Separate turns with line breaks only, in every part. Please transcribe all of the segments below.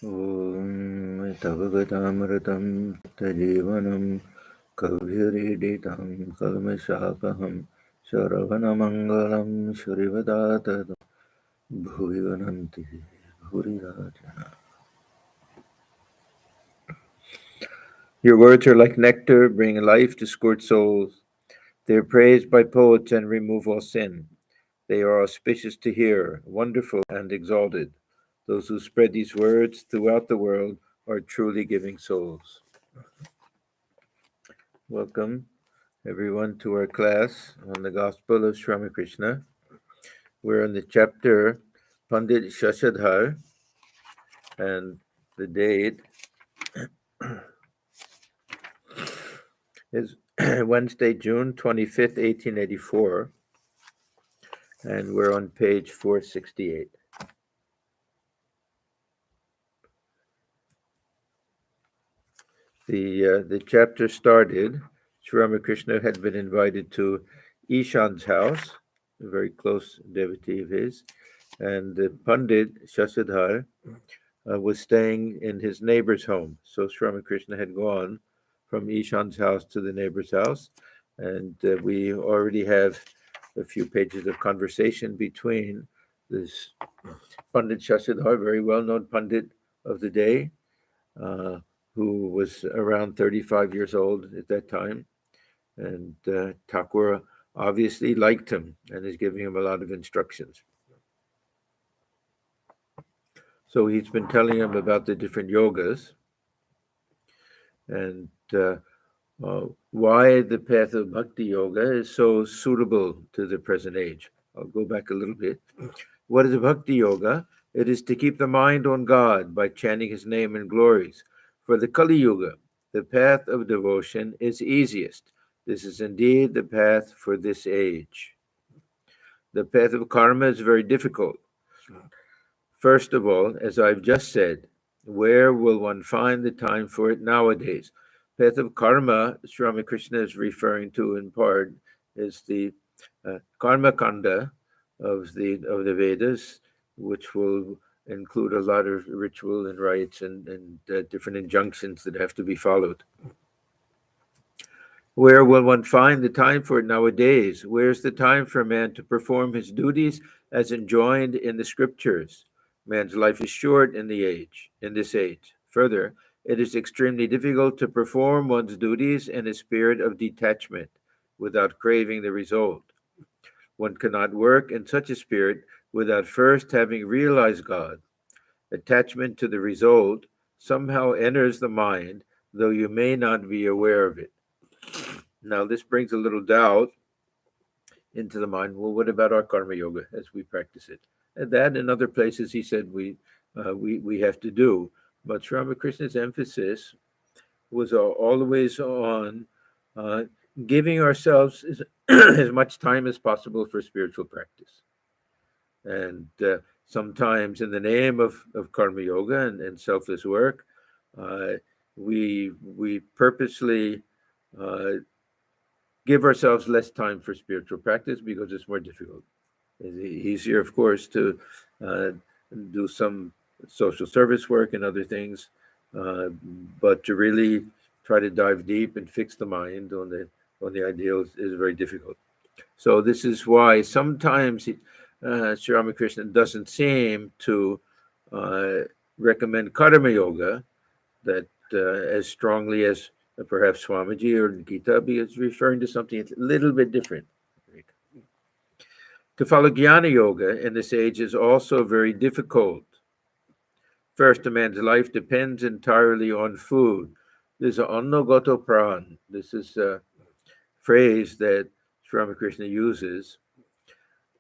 ॐ तवगतामृतं तजीवनं कविरीडितं कल्मषापहं शरवणमङ्गलं श्रीवदाततं भुवि वदन्ति भूरिराजः. Your words are like nectar, bring life to scorched souls. They are praised by poets and remove all sin. They are auspicious to hear, wonderful and exalted. Those who spread these words throughout the world are truly giving souls. Welcome, everyone, to our class on the Gospel of Sri Ramakrishna. We're in the chapter Pandit Shashadhar, and the date is Wednesday, June 25th, 1884, and we're on page 468. The chapter started. Sri Ramakrishna had been invited to Ishan's house, a very close devotee of his, and the Pandit Shashadhar was staying in his neighbor's home. So Sri Ramakrishna had gone from Ishan's house to the neighbor's house, and we already have a few pages of conversation between this Pandit Shashadhar, very well-known Pandit of the day, who was around 35 years old at that time. And Thakur obviously liked him and is giving him a lot of instructions. So he's been telling him about the different yogas and why the path of Bhakti Yoga is so suitable to the present age. I'll go back a little bit. What is Bhakti Yoga? It is to keep the mind on God by chanting his name and glories. For the Kali Yuga, the path of devotion is easiest. This is indeed the path for this age. The path of karma is very difficult. First of all, as I've just said, where will one find the time for it nowadays? Path of karma, Sri Ramakrishna is referring to in part, is the karma kanda of the Vedas, which will include a lot of ritual and rites and different injunctions that have to be followed. Where will one find the time for it nowadays? Where's the time for man to perform his duties as enjoined in the scriptures? Man's life is short in this age. Further, it is extremely difficult to perform one's duties in a spirit of detachment without craving the result. One cannot work in such a spirit without first having realized God. Attachment to the result somehow enters the mind, though you may not be aware of it. Now, this brings a little doubt into the mind. Well, what about our Karma Yoga as we practice it? And that and other places he said we have to do. But Sri Ramakrishna's emphasis was always on giving ourselves as much time as possible for spiritual practice. And sometimes in the name of Karma Yoga and selfless work, we purposely give ourselves less time for spiritual practice because it's more difficult. It's easier, of course, to do some social service work and other things, but to really try to dive deep and fix the mind on the ideals is very difficult. So this is why sometimes Sri Ramakrishna doesn't seem to recommend Karma Yoga that as strongly as perhaps Swamiji or Gita, because referring to something a little bit different. To follow Jnana Yoga in this age is also very difficult. First, a man's life depends entirely on food. There's an annogato pran. This is a phrase that Sri Ramakrishna uses.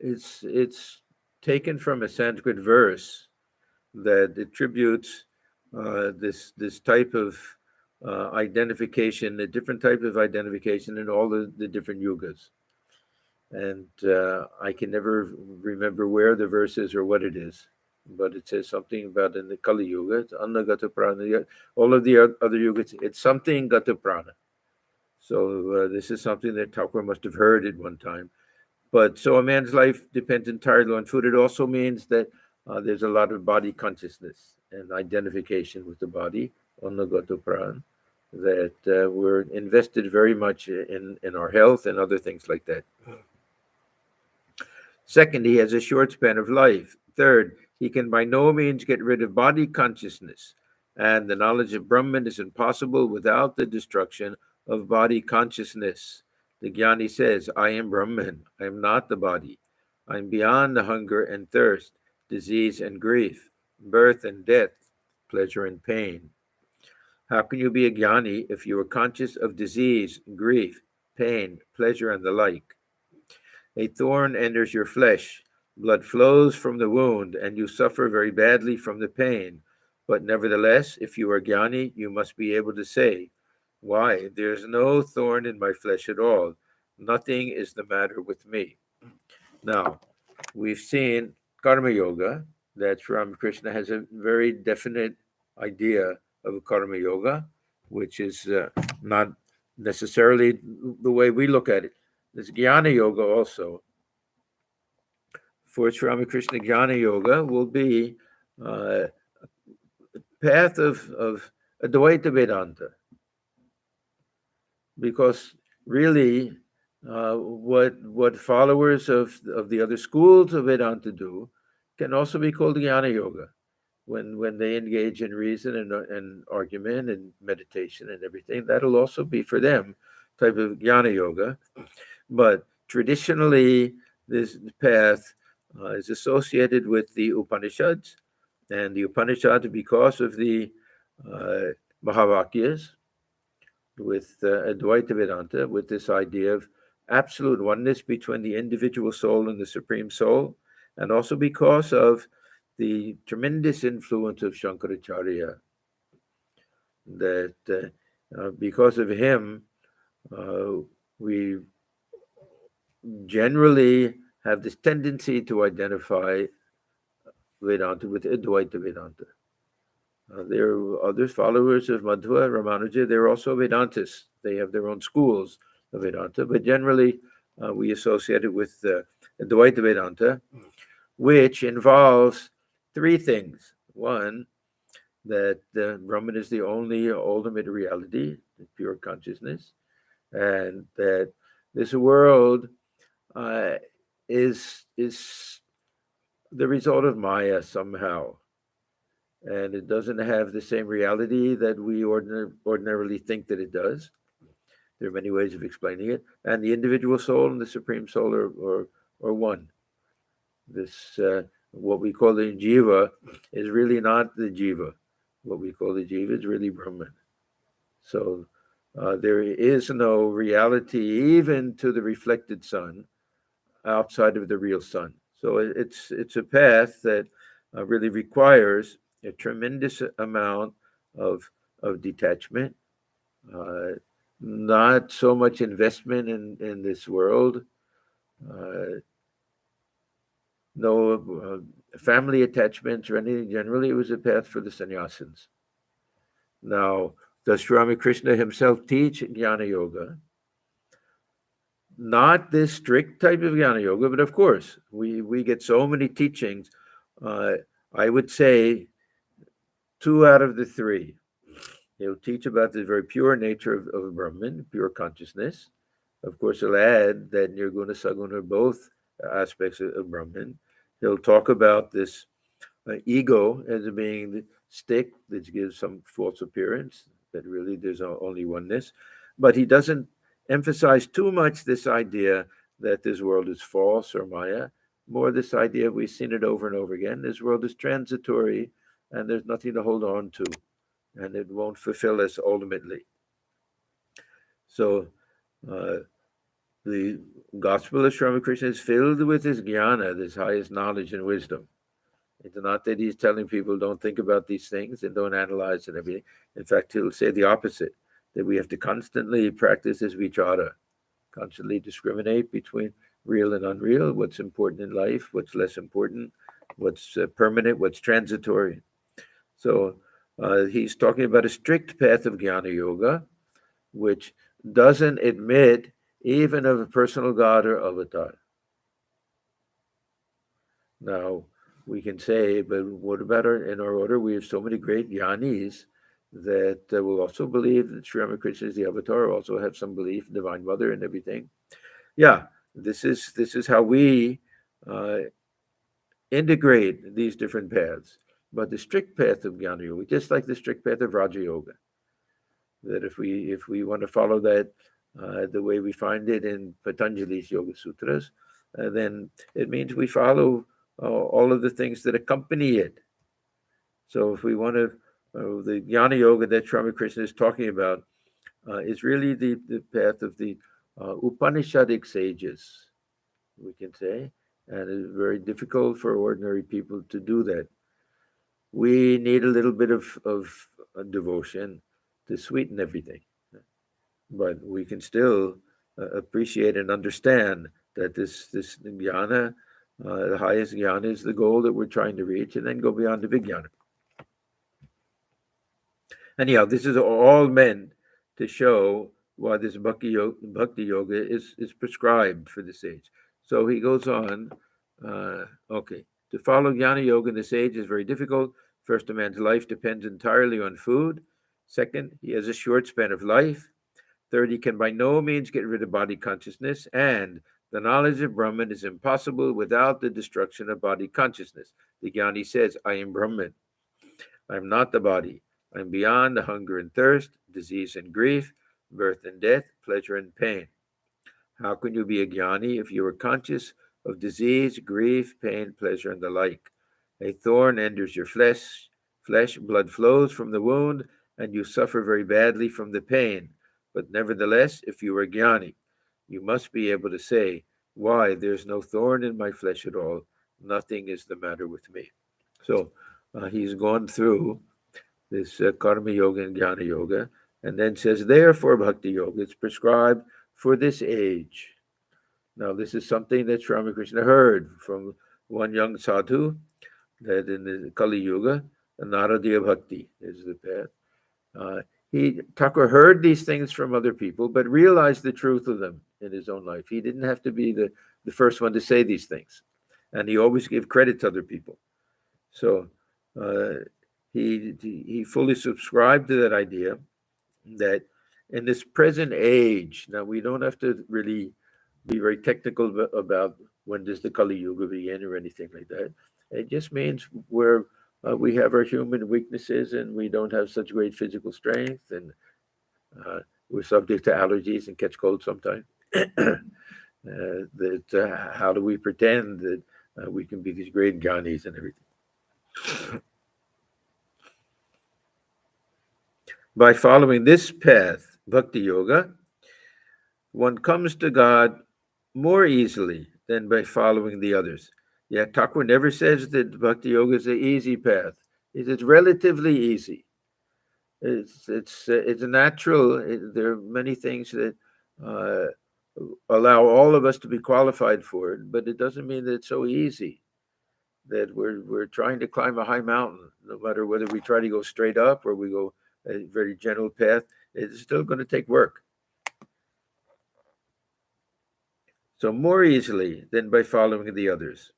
It's taken from a Sanskrit verse that attributes this type of identification, a different type of identification in all the different yugas. And I can never remember where the verse is or what it is, but it says something about in the Kali Yuga, it's Annagata Prana. All of the other yugas, it's something Gata Prana. So this is something that Thakur must have heard at one time. But so a man's life depends entirely on food. It also means that there's a lot of body consciousness. and identification with the body, Anagato Pran, that we're invested very much in our health and other things like that. Second, he has a short span of life. Third, he can by no means get rid of body consciousness, and the knowledge of Brahman is impossible without the destruction of body consciousness. The Jnani says, I am Brahman, I am not the body. I am beyond the hunger and thirst, disease and grief, birth and death, pleasure and pain. How can you be a Jnani if you are conscious of disease, grief, pain, pleasure, and the like? A thorn enters your flesh, blood flows from the wound, and you suffer very badly from the pain. But nevertheless, if you are Jnani, you must be able to say, why, there is no thorn in my flesh at all. Nothing is the matter with me. Now, we've seen Karma Yoga, that Ramakrishna has a very definite idea of Karma Yoga, which is not necessarily the way we look at it. There's Jnana Yoga also. For Sri Ramakrishna, Jnana Yoga will be a path of Advaita Vedanta. Because really, what followers of the other schools of Vedanta do can also be called Jnana Yoga. When they engage in reason and argument and meditation and everything, that'll also be for them type of Jnana Yoga. But traditionally, this path is associated with the Upanishads, and the Upanishads, because of the Mahavakyas, with Advaita Vedanta, with this idea of absolute oneness between the individual soul and the Supreme Soul, and also because of the tremendous influence of Shankaracharya, that because of him, we generally have this tendency to identify Vedanta with Advaita Vedanta. There are other followers of Madhva, Ramanuja, they're also Vedantists. They have their own schools of Vedanta, but generally we associate it with Advaita Vedanta, which involves three things. One, that Brahman is the only ultimate reality, pure consciousness, and that this world is the result of Maya somehow. And it doesn't have the same reality that we ordinarily think that it does. There are many ways of explaining it. And the individual soul and the Supreme Soul are one. This, what we call the jiva, is really not the jiva. What we call the jiva is really Brahman. So there is no reality, even to the reflected sun, outside of the real sun. So it's a path that really requires a tremendous amount of detachment, not so much investment in this world, no family attachments or anything. Generally, it was a path for the sannyasins. Now, does Sri Ramakrishna himself teach Jnana Yoga? Not this strict type of Jnana Yoga, but of course, we get so many teachings. I would say 2 out of the 3. He'll teach about the very pure nature of Brahman, pure consciousness. Of course, he'll add that Nirguna, Saguna are both aspects of Brahman. He'll talk about this ego as being the stick that gives some false appearance, that really there's only oneness. But he doesn't emphasize too much this idea that this world is false or Maya. More this idea, we've seen it over and over again, this world is transitory and there's nothing to hold on to, and it won't fulfill us ultimately. So the gospel of Sri Ramakrishna is filled with this jnana, this highest knowledge and wisdom. It's not that he's telling people don't think about these things and don't analyze and everything. In fact, he'll say the opposite, that we have to constantly practice this vichara, constantly discriminate between real and unreal, what's important in life, what's less important, what's permanent, what's transitory. So he's talking about a strict path of Jnana Yoga, which doesn't admit even of a personal God or avatar. Now, we can say, but what about in our order? We have so many great jnanis that will also believe that Sri Ramakrishna is the avatar, also have some belief in Divine Mother and everything. Yeah, this is how we uh, integrate these different paths. But the strict path of Jnana Yoga, just like the strict path of Raja Yoga, that if we want to follow that the way we find it in Patanjali's Yoga Sutras, then it means we follow all of the things that accompany it. So if we want to, the Jnana Yoga that Ramakrishna is talking about is really the path of the Upanishadic sages, we can say, and it's very difficult for ordinary people to do that. We need a little bit of devotion to sweeten everything, but we can still appreciate and understand that this jnana, the highest jnana, is the goal that we're trying to reach, and then go beyond the vijnana. Anyhow, this is all meant to show why this Bhakti Yoga is prescribed for this age. So he goes on, okay, to follow Jnana Yoga in this age is very difficult. First, a man's life depends entirely on food. Second, he has a short span of life. Third, he can by no means get rid of body consciousness. And the knowledge of Brahman is impossible without the destruction of body consciousness. The Jnani says, I am Brahman. I am not the body. I am beyond the hunger and thirst, disease and grief, birth and death, pleasure and pain. How can you be a jnani if you are conscious of disease, grief, pain, pleasure, and the like? A thorn enters your flesh, blood flows from the wound, and you suffer very badly from the pain. But nevertheless, if you are jnani, you must be able to say, why, there's no thorn in my flesh at all. Nothing is the matter with me. So he's gone through this Karma Yoga and Jnana Yoga, and then says, therefore, Bhakti Yoga is prescribed for this age. Now, this is something that Ramakrishna heard from one young sadhu, that in the Kali Yuga, the Naradiya Bhakti is the path. Thakur heard these things from other people, but realized the truth of them in his own life. He didn't have to be the first one to say these things, and he always gave credit to other people. So he fully subscribed to that idea that in this present age, now we don't have to really be very technical about when does the Kali Yuga begin or anything like that. It just means we have our human weaknesses and we don't have such great physical strength, and we're subject to allergies and catch colds sometimes. How do we pretend that we can be these great jnanis and everything? By following this path, Bhakti Yoga, one comes to God more easily than by following the others. Yeah, Thakur never says that Bhakti Yoga is an easy path. It's relatively easy. It's natural. There are many things that allow all of us to be qualified for it, but it doesn't mean that it's so easy that we're trying to climb a high mountain. No matter whether we try to go straight up or we go a very gentle path, it's still going to take work. So more easily than by following the others.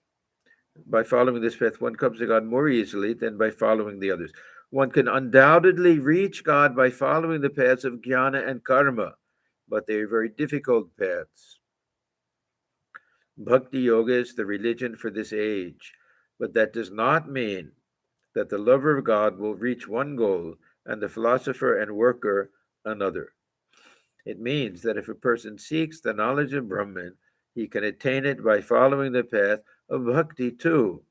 By following this path, one comes to God more easily than by following the others. One can undoubtedly reach God by following the paths of jnana and karma, but they are very difficult paths. Bhakti Yoga is the religion for this age, but that does not mean that the lover of God will reach one goal and the philosopher and worker another. It means that if a person seeks the knowledge of Brahman, he can attain it by following the path of bhakti too.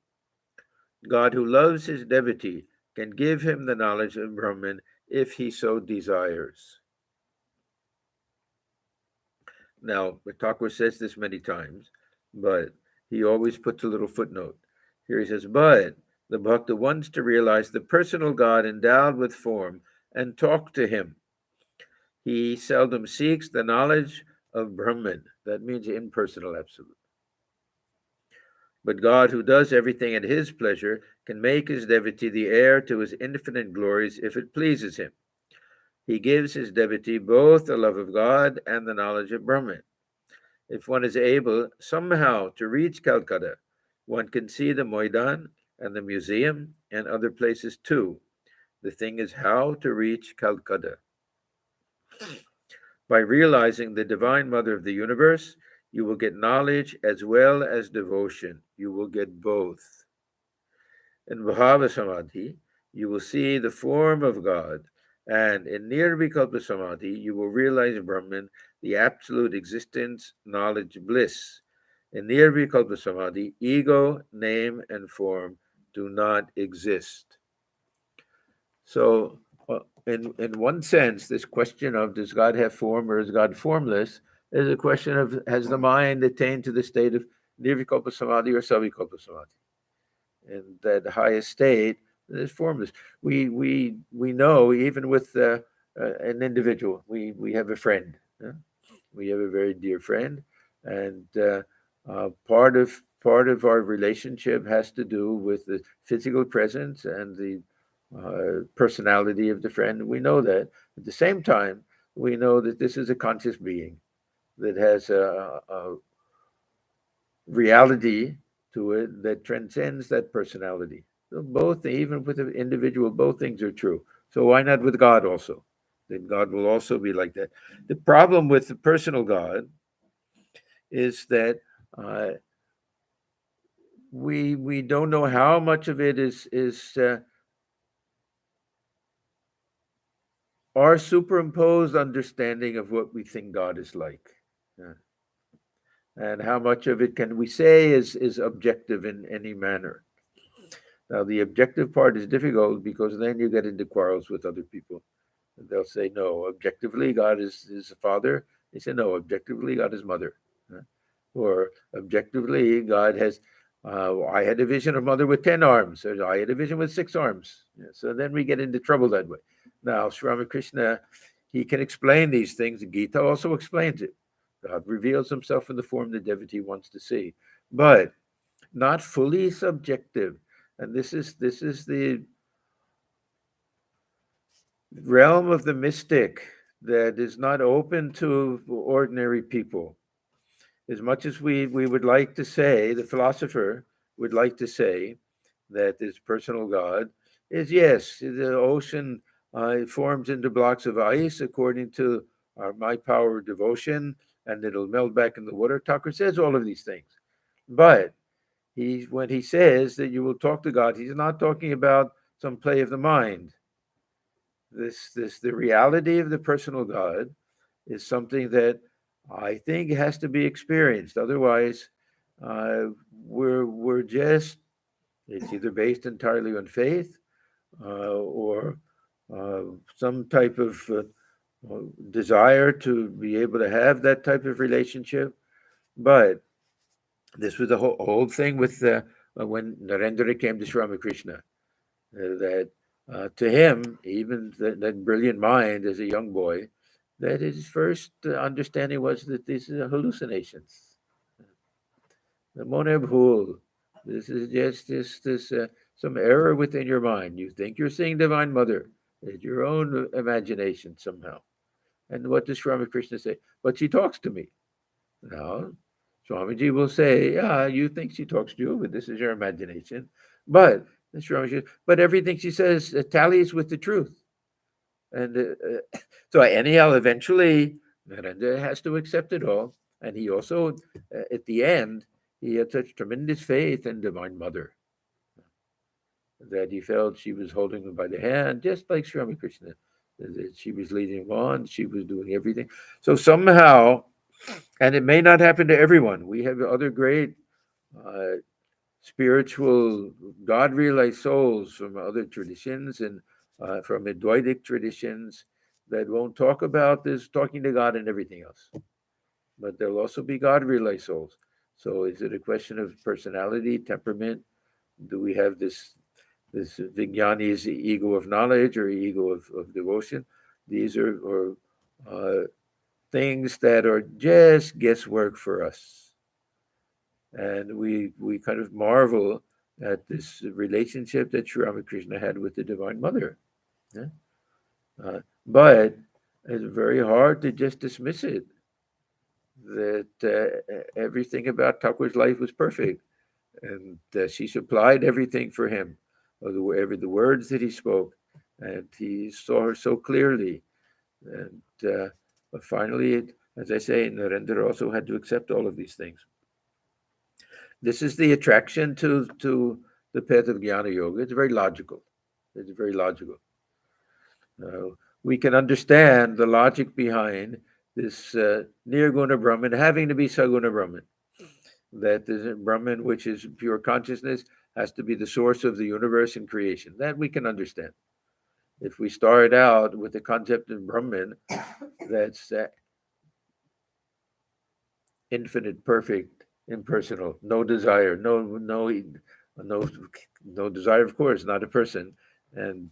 God, who loves his devotee, can give him the knowledge of Brahman if he so desires. Now, Thakur says this many times, but he always puts a little footnote. Here he says, but the bhakta wants to realize the personal God endowed with form and talk to him. He seldom seeks the knowledge of Brahman. That means impersonal absolute. But God, who does everything at his pleasure, can make his devotee the heir to his infinite glories if it pleases him. He gives his devotee both the love of God and the knowledge of Brahman. If one is able somehow to reach Calcutta, one can see the Maidan and the museum and other places too. The thing is how to reach Calcutta. By realizing the Divine Mother of the universe, you will get knowledge as well as devotion. You will get both. In Bhava Samadhi, you will see the form of God, and in Nirvikalpa Samadhi, you will realize Brahman, the absolute existence, knowledge, bliss. In Nirvikalpa Samadhi, ego, name, and form do not exist. So, in one sense, this question of does God have form or is God formless is a question of has the mind attained to the state of Nirvikalpa Samadhi or Savikalpa Samadhi? And that highest state is formless. We know even with an individual, we have a friend. We have a very dear friend, and part of our relationship has to do with the physical presence and the personality of the friend. We know that. At the same time, we know that this is a conscious being that has a reality to it that transcends that personality. So both, even with an individual, both things are true. So why not with God also? Then God will also be like that. The problem with the personal God is that we don't know how much of it is our superimposed understanding of what we think God is like. And how much of it can we say is objective in any manner. Now, the objective part is difficult because then you get into quarrels with other people. They'll say, no, objectively, God is a father. They say, no, objectively, God is mother. Or objectively, God has, I had a vision of mother with 10 arms, or I had a vision with 6 arms. So then we get into trouble that way. Now, Sri Ramakrishna, he can explain these things. Gita also explains it. God reveals himself in the form the devotee wants to see, but not fully subjective. And this is the realm of the mystic that is not open to ordinary people. As much as we would like to say, the philosopher would like to say that this personal God is, yes, the ocean forms into blocks of ice according to my power of devotion, and it'll melt back in the water. Thakur says all of these things. But when he says that you will talk to God, he's not talking about some play of the mind. The reality of the personal God is something that I think has to be experienced. Otherwise, we're just it's either based entirely on faith or some type of desire to be able to have that type of relationship. But this was the whole thing with when Narendra came to Sri Ramakrishna, that to him, even that brilliant mind as a young boy, that his first understanding was that these are hallucinations. The Mone Bhul. This is just this some error within your mind. You think you're seeing Divine Mother. It's your own imagination somehow. And what does Sri Ramakrishna say? But she talks to me. Now, Swamiji will say, yeah, you think she talks to you, but this is your imagination. But but everything she says tallies with the truth. And so anyhow, eventually, Narendra has to accept it all. And he also, at the end, he had such tremendous faith in Divine Mother that he felt she was holding him by the hand, just like Sri Ramakrishna. That she was leading him on, she was doing everything. So somehow, and it may not happen to everyone. We have other great spiritual, God realized souls from other traditions and from Advaitic traditions that won't talk about this, talking to God and everything else. But there'll also be God realized souls. So is it a question of personality, temperament? Do we have this Vijnani's ego of knowledge or ego of devotion? These are things that are just guesswork for us. And we kind of marvel at this relationship that Sri Ramakrishna had with the Divine Mother. Yeah? But it's very hard to just dismiss it, that everything about Thakur's life was perfect. And she supplied everything for him, the words that he spoke, and he saw her so clearly. And but finally, as I say, Narendra also had to accept all of these things. This is the attraction to the path of Jnana Yoga. It's very logical. It's very logical. We can understand the logic behind this Nirguna Brahman having to be Saguna Brahman. That the Brahman, which is pure consciousness, has to be the source of the universe and creation. That we can understand. If we start out with the concept of Brahman, that's infinite, perfect, impersonal, no desire, no desire, of course, not a person, and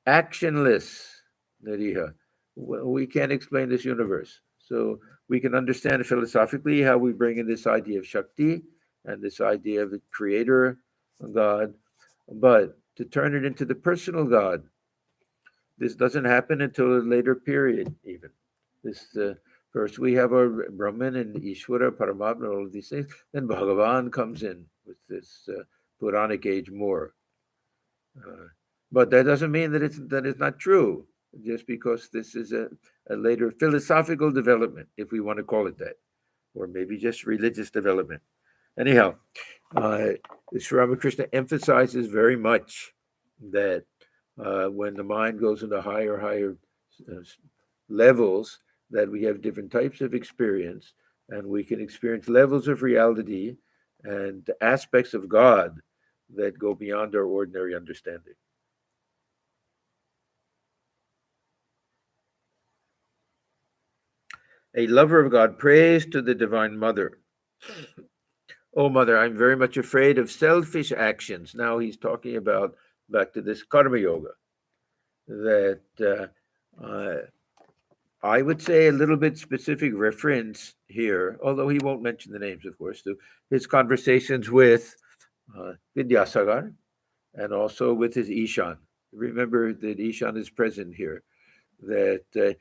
actionless, Nariha. We can't explain this universe. So we can understand philosophically how we bring in this idea of Shakti and this idea of a creator, God, but to turn it into the personal God, this doesn't happen until a later period, even. This First we have our Brahman and Ishvara, Paramatma, all of these things. Then Bhagavan comes in with this Puranic age more. But that doesn't mean that it's not true, just because this is a later philosophical development, if we want to call it that, or maybe just religious development. Anyhow, Sri Ramakrishna emphasizes very much that when the mind goes into higher levels, that we have different types of experience, and we can experience levels of reality and aspects of God that go beyond our ordinary understanding. A lover of God prays to the Divine Mother. Oh, Mother, I'm very much afraid of selfish actions. Now he's talking about, back to this Karma Yoga, that I would say a little bit specific reference here, although he won't mention the names, of course, to his conversations with Vidyasagar and also with his Ishan. Remember that Ishan is present here, that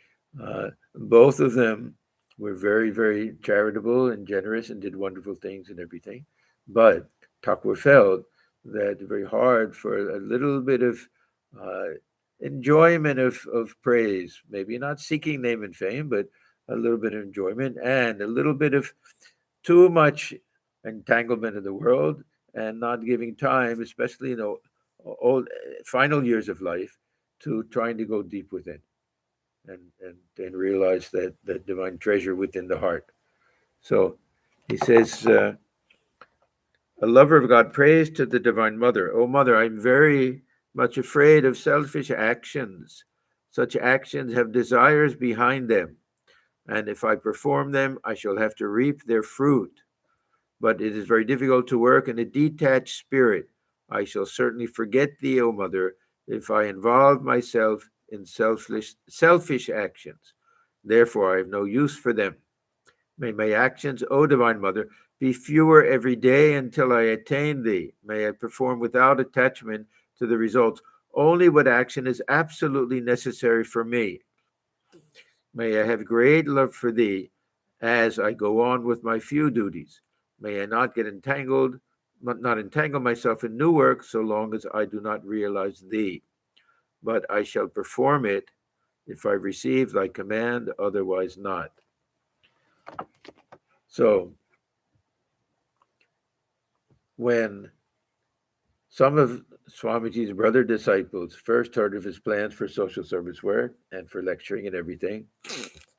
both of them were very, very charitable and generous and did wonderful things and everything. But Thakur felt that very hard for a little bit of enjoyment of praise, maybe not seeking name and fame, but a little bit of enjoyment and a little bit of too much entanglement in the world and not giving time, especially in the old final years of life, to trying to go deep within and realize that divine treasure within the heart. So he says, a lover of God prays to the Divine Mother. Oh, Mother, I'm very much afraid of selfish actions. Such actions have desires behind them, and if I perform them, I shall have to reap their fruit. But it is very difficult to work in a detached spirit. I shall certainly forget thee, O Mother, if I involve myself in selfish actions. Therefore, I have no use for them. May my actions, O Divine Mother, be fewer every day until I attain thee. May I perform without attachment to the results only what action is absolutely necessary for me. May I have great love for thee as I go on with my few duties. May I not entangle myself in new work so long as I do not realize thee. But I shall perform it if I receive thy command, otherwise not. So, when some of Swamiji's brother disciples first heard of his plans for social service work and for lecturing and everything,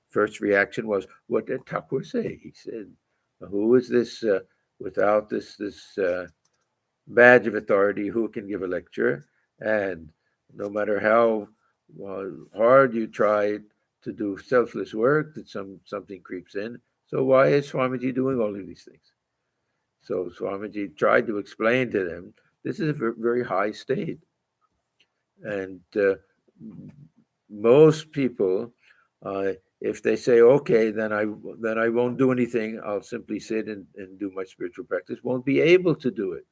first reaction was, what did Thakur say? He said, who is this, without this badge of authority, who can give a lecture? And no matter how hard you try to do selfless work, that something creeps in. So why is Swamiji doing all of these things? So Swamiji tried to explain to them, this is a very high state. And most people, if they say, okay, then I won't do anything, I'll simply sit and do my spiritual practice, won't be able to do it.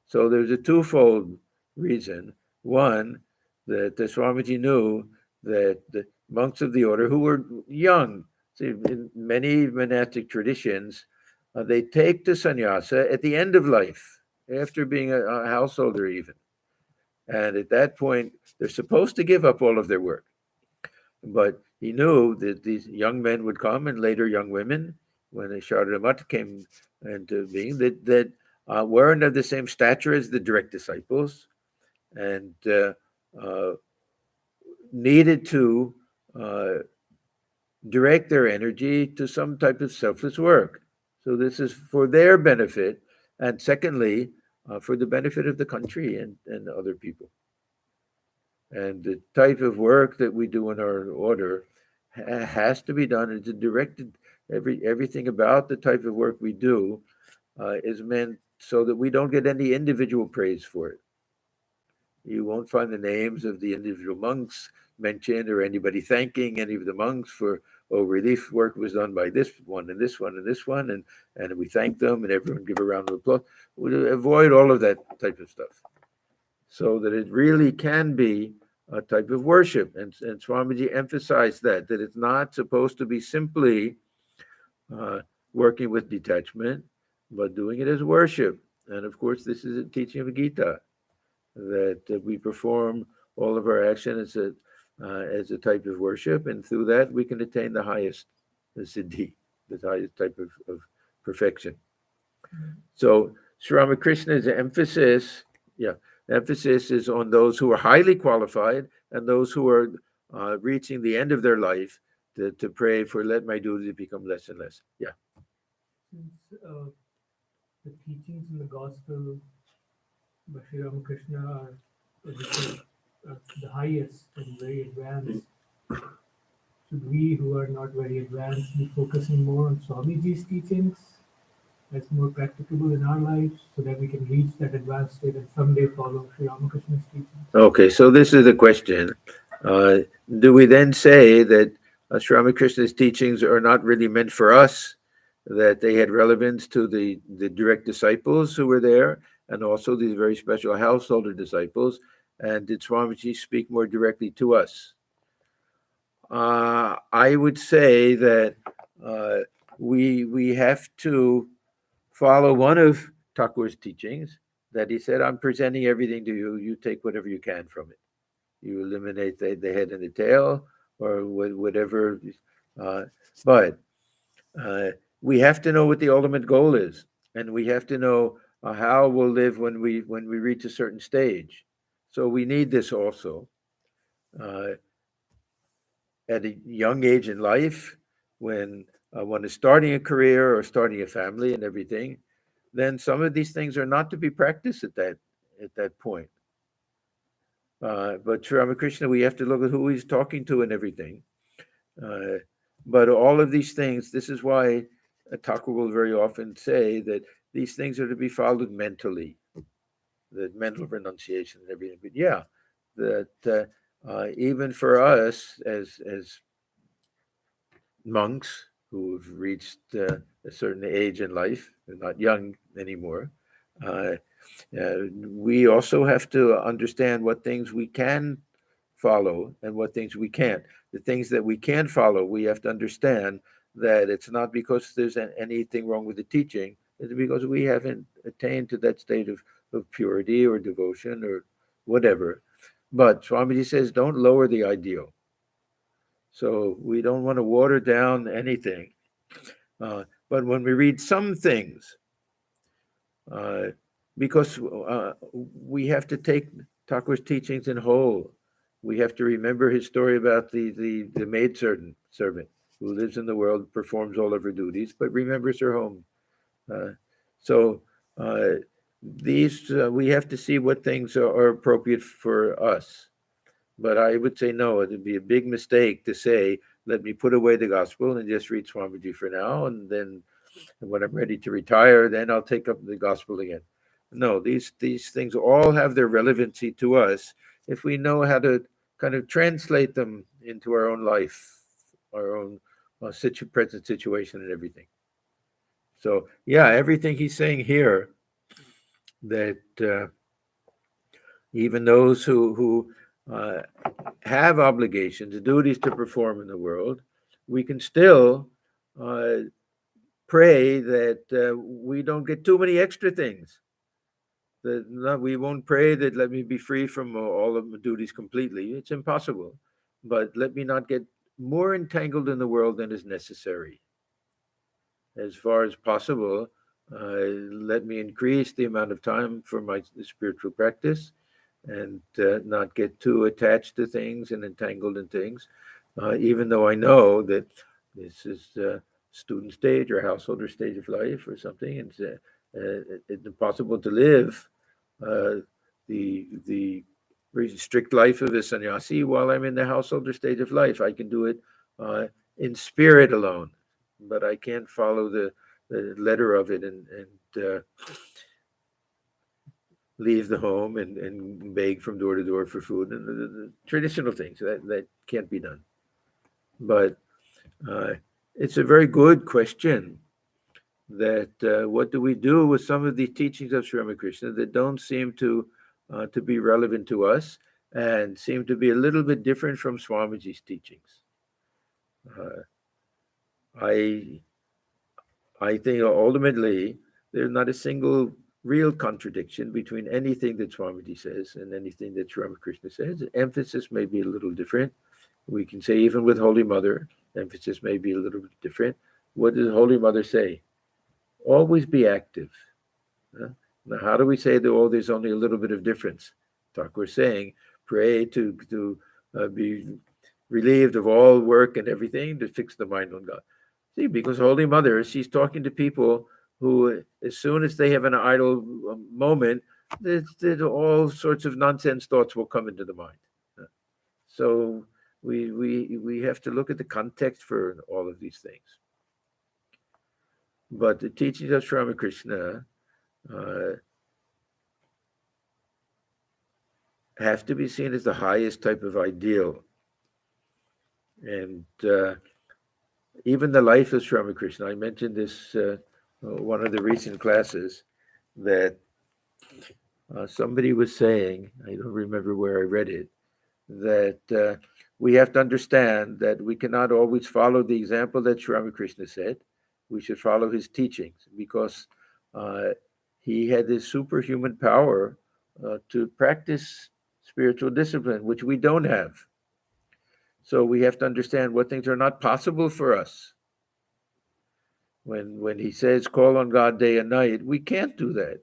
So there's a twofold reason. One, that the Swamiji knew that the monks of the order, who were young, see, in many monastic traditions, they take to sannyasa at the end of life, after being a householder even. And at that point, they're supposed to give up all of their work. But he knew that these young men would come, and later young women, when the Shardamat came into being, that weren't of the same stature as the direct disciples, and needed to direct their energy to some type of selfless work. So this is for their benefit, and secondly, for the benefit of the country and other people. And the type of work that we do in our order has to be done. It's directed. Everything about the type of work we do is meant so that we don't get any individual praise for it. You won't find the names of the individual monks mentioned, or anybody thanking any of the monks for, oh, relief work was done by this one and this one and this one, and we thank them, and everyone give a round of applause. We avoid all of that type of stuff, so that it really can be a type of worship. And Swamiji emphasized that it's not supposed to be simply working with detachment, but doing it as worship. And of course, this is a teaching of Gita, that we perform all of our action as a type of worship, and through that we can attain the highest siddhi, the highest type of perfection. So Sri Ramakrishna's emphasis is on those who are highly qualified and those who are reaching the end of their life to pray for, let my duties become less and less. Yeah.
Since the teachings in the gospel by Sri Ramakrishna are the highest and very advanced, should we who are not very advanced be focusing more on Swamiji's teachings as more practicable in our lives, so that we can reach that advanced state and someday follow Sri Ramakrishna's teachings?
Okay, so this is the question. Do we then say that Sri Ramakrishna's teachings are not really meant for us, that they had relevance to the direct disciples who were there, and also these very special householder disciples? And did Swamiji speak more directly to us? I would say that we have to follow one of Thakur's teachings, that he said, I'm presenting everything to you, you take whatever you can from it. You eliminate the head and the tail, or whatever. But we have to know what the ultimate goal is, and we have to know how we'll live when we reach a certain stage. So we need this also. At a young age in life, when one is starting a career or starting a family and everything, then some of these things are not to be practiced at that point. But Sri Ramakrishna, we have to look at who he's talking to and everything. But all of these things, this is why Thakur will very often say that these things are to be followed mentally, the mental renunciation and everything. But yeah, that even for us as monks who have reached a certain age in life, they're not young anymore, we also have to understand what things we can follow and what things we can't. The things that we can follow, we have to understand that it's not because there's anything wrong with the teaching, it's because we haven't attained to that state of purity or devotion or whatever. But Swamiji says, don't lower the ideal. So we don't want to water down anything. But when we read some things, because we have to take Thakur's teachings in whole, we have to remember his story about the maid servant who lives in the world, performs all of her duties, but remembers her home. So these we have to see what things are appropriate for us. But I would say no, it would be a big mistake to say, let me put away the gospel and just read Swamiji for now, and then when I'm ready to retire, then I'll take up the gospel again. No, these things all have their relevancy to us if we know how to kind of translate them into our own life, our own present situation and everything. So yeah, everything he's saying here, that even those who have obligations, duties to perform in the world, we can still pray that we don't get too many extra things. We won't pray that let me be free from all of my duties completely. It's impossible. But let me not get more entangled in the world than is necessary. As far as possible, let me increase the amount of time for my spiritual practice and not get too attached to things and entangled in things, even though I know that this is student stage or householder stage of life or something, and it's impossible to live the very strict life of a sannyasi while I'm in the householder stage of life. I can do it in spirit alone, but I can't follow the letter of it and leave the home and beg from door to door for food and the traditional things that can't be done. But it's a very good question that what do we do with some of the teachings of Sri Ramakrishna that don't seem to be relevant to us and seem to be a little bit different from Swamiji's teachings. I think ultimately there's not a single real contradiction between anything that Swamiji says and anything that Sri Ramakrishna says. The emphasis may be a little different. We can say even with Holy Mother, emphasis may be a little bit different. What does Holy Mother say? Always be active. Now, how do we say that there's only a little bit of difference? Thakur is saying, pray to be relieved of all work and everything to fix the mind on God. See, because Holy Mother, she's talking to people who, as soon as they have an idle moment, all sorts of nonsense thoughts will come into the mind. So we have to look at the context for all of these things. But the teachings of Sri Ramakrishna have to be seen as the highest type of ideal. And even the life of Sri Ramakrishna, I mentioned this one of the recent classes, that somebody was saying, I don't remember where I read it, that we have to understand that we cannot always follow the example that Sri Ramakrishna said. We should follow his teachings because he had this superhuman power to practice spiritual discipline, which we don't have. So we have to understand what things are not possible for us. When he says call on God day and night, we can't do that.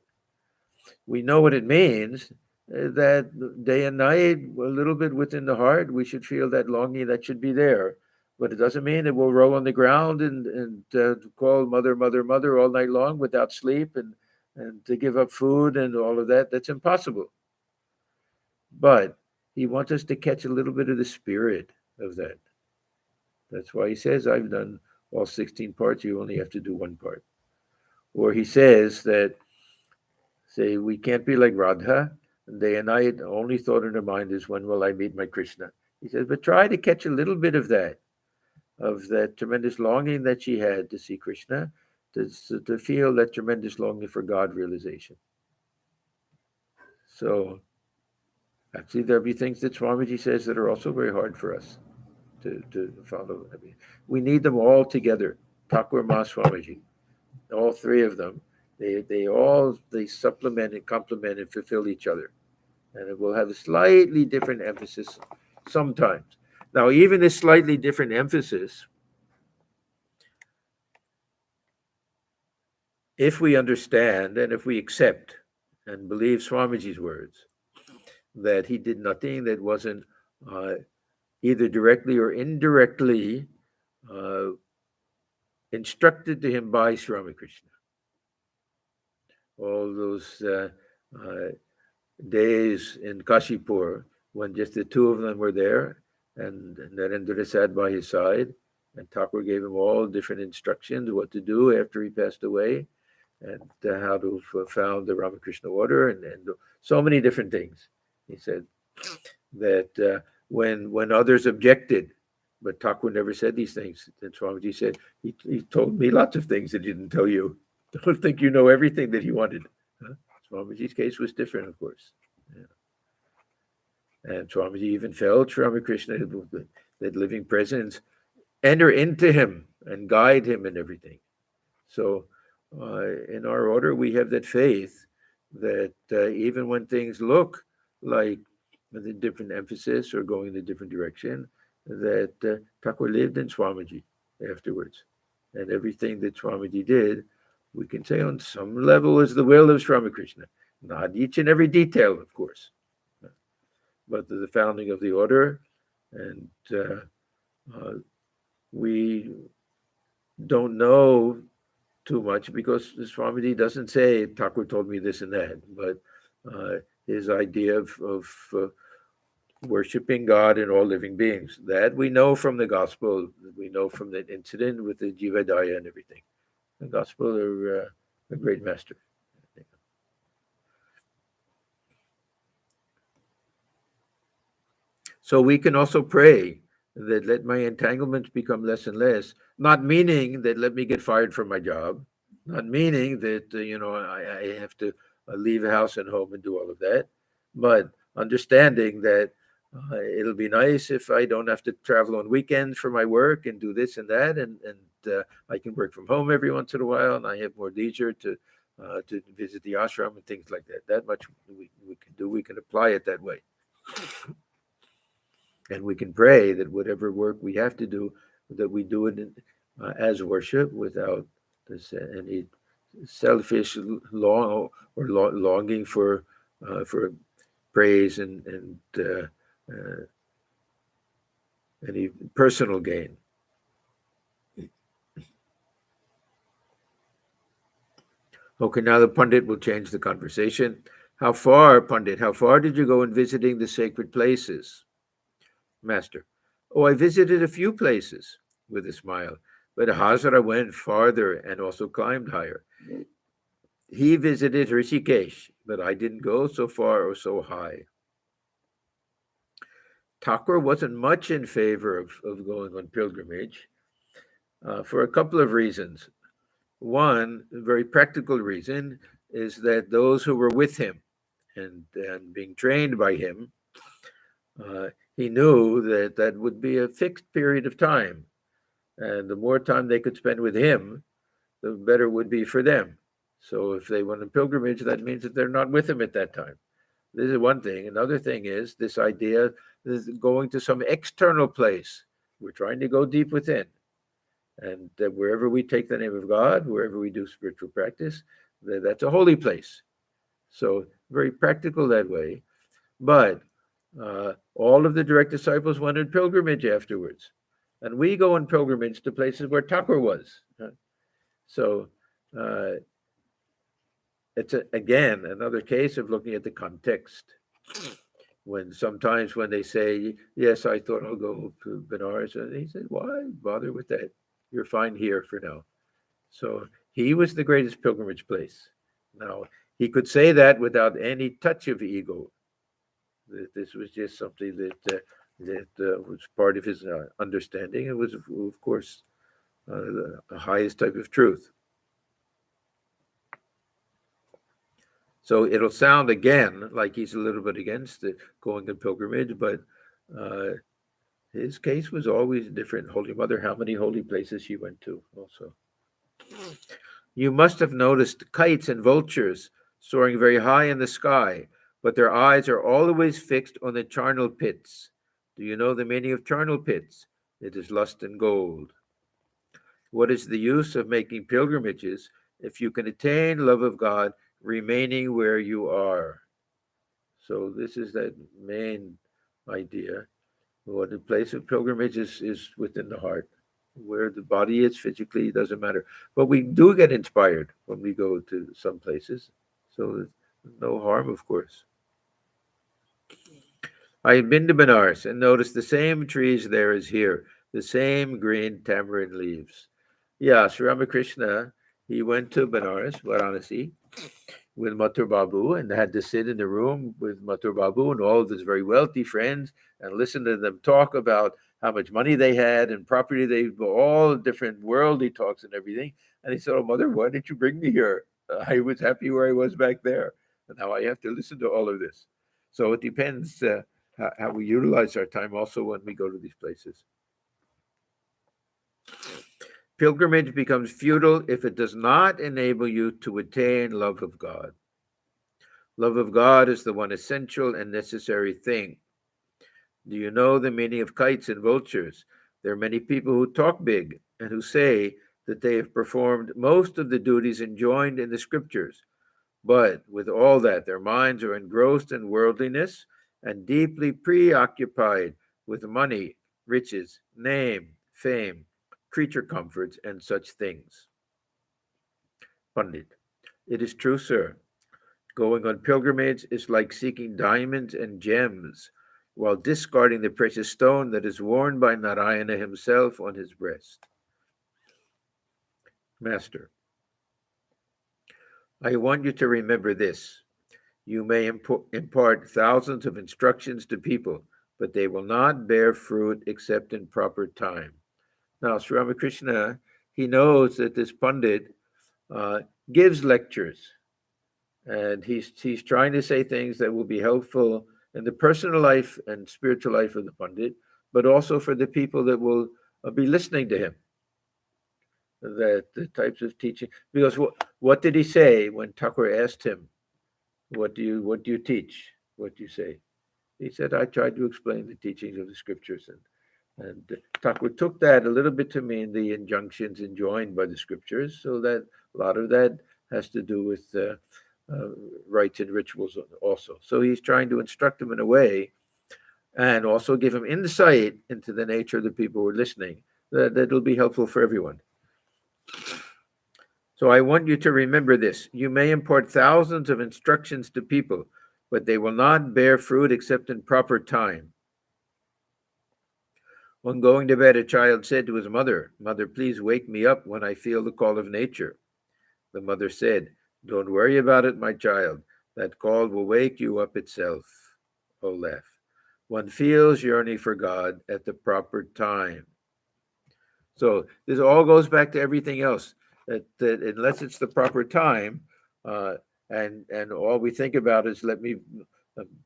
We know what it means, that day and night, a little bit within the heart, we should feel that longing that should be there. But it doesn't mean that we'll roll on the ground and call mother, mother, mother all night long without sleep and to give up food and all of that. That's impossible. But he wants us to catch a little bit of the spirit of that. That's why he says, I've done all 16 parts, you only have to do one part. Or he says that, say, we can't be like Radha, day and night, only thought in her mind is, when will I meet my Krishna? He says, but try to catch a little bit of that tremendous longing that she had to see Krishna, to feel that tremendous longing for God realization. So, actually, there'll be things that Swamiji says that are also very hard for us to follow. I mean, we need them all together. Thakur Ma Swamiji, all three of them, they supplement and complement and fulfill each other. And it will have a slightly different emphasis sometimes. Now, even this slightly different emphasis, if we understand and if we accept and believe Swamiji's words, that he did nothing that wasn't either directly or indirectly instructed to him by Sri Ramakrishna. All those days in Kashipur, when just the two of them were there, and Narendra sat by his side, and Thakur gave him all different instructions what to do after he passed away, and how to found the Ramakrishna order, and so many different things. He said that when others objected, but Thakur never said these things, then Swamiji said, he told me lots of things that he didn't tell you. Don't think you know everything that he wanted. Huh? Swamiji's case was different, of course. Yeah. And Swamiji even felt Sri Ramakrishna, that living presence, enter into him and guide him in everything. So in our order, we have that faith that even when things look like the different emphasis or going in a different direction, that Thakur lived in Swamiji afterwards. And everything that Swamiji did, we can say on some level is the will of Ramakrishna. Not each and every detail, of course, but the founding of the order. And we don't know too much because Swamiji doesn't say Thakur told me this and that, but his idea of worshiping God and all living beings, that we know from the gospel, we know from the incident with the Jivadaya and everything. The gospel are a great master. So we can also pray that let my entanglements become less and less, not meaning that let me get fired from my job, not meaning that, I have to leave house and home and do all of that, but understanding that it'll be nice if I don't have to travel on weekends for my work and do this and that, and I can work from home every once in a while, and I have more leisure to visit the ashram and things like that. That much we can do. We can apply it that way. And we can pray that whatever work we have to do, that we do it as worship without any selfish longing for praise and any personal gain. Okay, now the Pandit will change the conversation. How far, Pandit, how far did you go in visiting the sacred places? Master, oh, I visited a few places, with a smile, but Hazara went farther and also climbed higher. He visited Rishikesh, but I didn't go so far or so high. Thakur wasn't much in favor of going on pilgrimage for a couple of reasons. One, a very practical reason, is that those who were with him and being trained by him, he knew that that would be a fixed period of time. And the more time they could spend with him, the better it would be for them. So if they went on pilgrimage, that means that they're not with him at that time. This is one thing. Another thing is this idea is going to some external place. We're trying to go deep within. And wherever we take the name of God, wherever we do spiritual practice, that's a holy place. So very practical that way. But all of the direct disciples went on pilgrimage afterwards. And we go on pilgrimage to places where Thakur was. So it's again another case of looking at the context. When sometimes when they say, yes, I thought I'll go to Benares, and he said, why bother with that? You're fine here for now. So he was the greatest pilgrimage place. Now, he could say that without any touch of ego. That this was just something that was part of his understanding. It was, of course, the highest type of truth. So it'll sound again like he's a little bit against going on pilgrimage, but his case was always different. Holy Mother, how many holy places she went to also. You must have noticed kites and vultures soaring very high in the sky, but their eyes are always fixed on the charnel pits. Do you know the meaning of charnel pits? It is lust and gold. What is the use of making pilgrimages if you can attain love of God remaining where you are? So this is that main idea. What the place of pilgrimage is within the heart. Where the body is physically, it doesn't matter. But we do get inspired when we go to some places. So no harm, of course. I have been to Benares and noticed the same trees there as here, the same green tamarind leaves. Yeah, Sri Ramakrishna, he went to Benares, Varanasi, with Mathur Babu and had to sit in the room with Mathur Babu and all of his very wealthy friends and listen to them talk about how much money they had and property they all different worldly talks and everything. And he said, oh, Mother, why didn't you bring me here? I was happy where I was back there. And now I have to listen to all of this. So it depends how we utilize our time also when we go to these places. Pilgrimage becomes futile if it does not enable you to attain love of God. Love of God is the one essential and necessary thing. Do you know the meaning of kites and vultures? There are many people who talk big and who say that they have performed most of the duties enjoined in the scriptures. But with all that, their minds are engrossed in worldliness and deeply preoccupied with money, riches, name, fame, creature comforts, and such things. Pandit: It is true, sir. Going on pilgrimage is like seeking diamonds and gems while discarding the precious stone that is worn by Narayana himself on his breast. Master: I want you to remember this. You may impart thousands of instructions to people, but they will not bear fruit except in proper time. Now, Sri Ramakrishna, he knows that this Pandit uh, gives lectures, and he's trying to say things that will be helpful in the personal life and spiritual life of the Pandit, but also for the people that will be listening to him. That the types of teaching, because what did he say when Thakur asked him, what do you teach? What do you say? He said, I tried to explain the teachings of the scriptures. And Thakur took that a little bit to mean the injunctions enjoined by the scriptures, so that a lot of that has to do with rites and rituals also. So he's trying to instruct them in a way and also give them insight into the nature of the people who are listening that'll be helpful for everyone. So I want you to remember this. You may impart thousands of instructions to people, but they will not bear fruit except in proper time. When going to bed, a child said to his mother, Mother, please wake me up when I feel the call of nature. The mother said, Don't worry about it, my child. That call will wake you up itself. Oh, laugh. One feels yearning for God at the proper time. So this all goes back to everything else. That unless it's the proper time, and all we think about is let me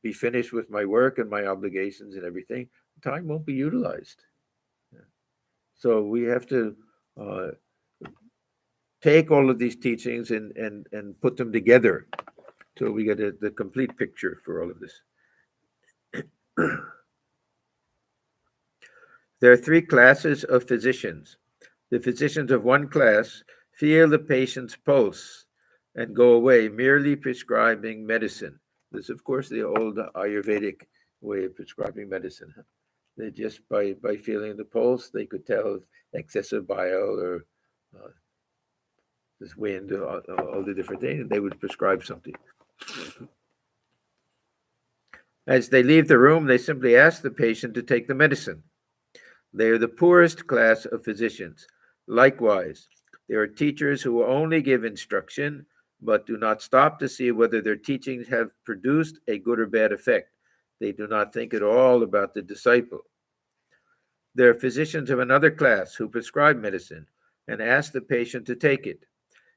be finished with my work and my obligations and everything, time won't be utilized. So we have to take all of these teachings and put them together so we get the complete picture for all of this. There are three classes of physicians. The physicians of one class feel the patient's pulse and go away merely prescribing medicine. This, of course, the old Ayurvedic way of prescribing medicine. They just by feeling the pulse, they could tell excessive bile or this wind, all the different things, and they would prescribe something. As they leave the room, they simply ask the patient to take the medicine. They are the poorest class of physicians. Likewise, there are teachers who only give instruction, but do not stop to see whether their teachings have produced a good or bad effect. They do not think at all about the disciple. There are physicians of another class who prescribe medicine and ask the patient to take it.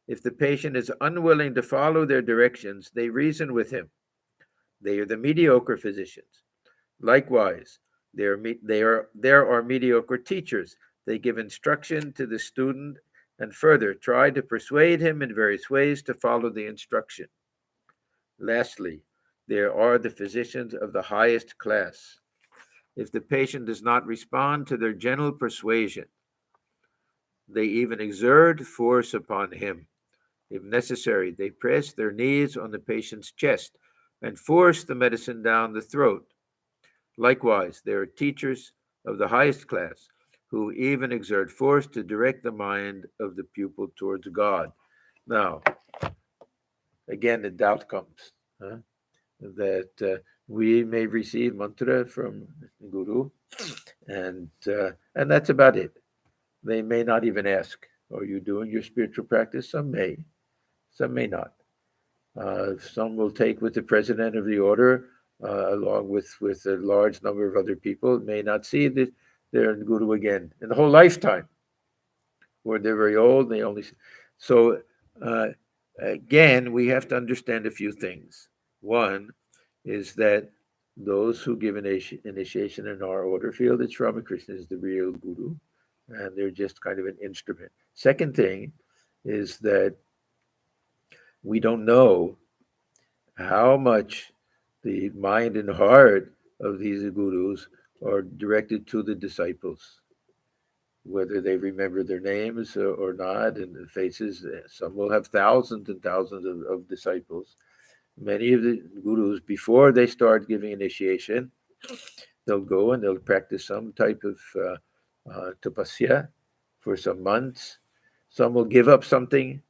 If the patient is unwilling to follow their directions, they reason with him. They are the mediocre physicians. Likewise, there are mediocre teachers. They give instruction to the student and further try to persuade him in various ways to follow the instruction. Lastly, there are the physicians of the highest class. If the patient does not respond to their gentle persuasion, they even exert force upon him. If necessary, they press their knees on the patient's chest and force the medicine down the throat. Likewise, there are teachers of the highest class who even exert force to direct the mind of the pupil towards God. Now, again, the doubt comes that we may receive mantra from Guru, and that's about it. They may not even ask, "Are you doing your spiritual practice?" Some may not. Some will take with the president of the order, along with a large number of other people, may not see their guru again in the whole lifetime, or they're very old. They only so again we have to understand a few things. One is that those who give initiation in our order feel that Ramakrishna is the real guru, and they're just kind of an instrument. Second thing is that we don't know how much the mind and heart of these gurus are directed to the disciples, whether they remember their names or not, and the faces. Some will have thousands and thousands of disciples. Many of the gurus, before they start giving initiation, they'll go and they'll practice some type of tapasya for some months. Some will give up something.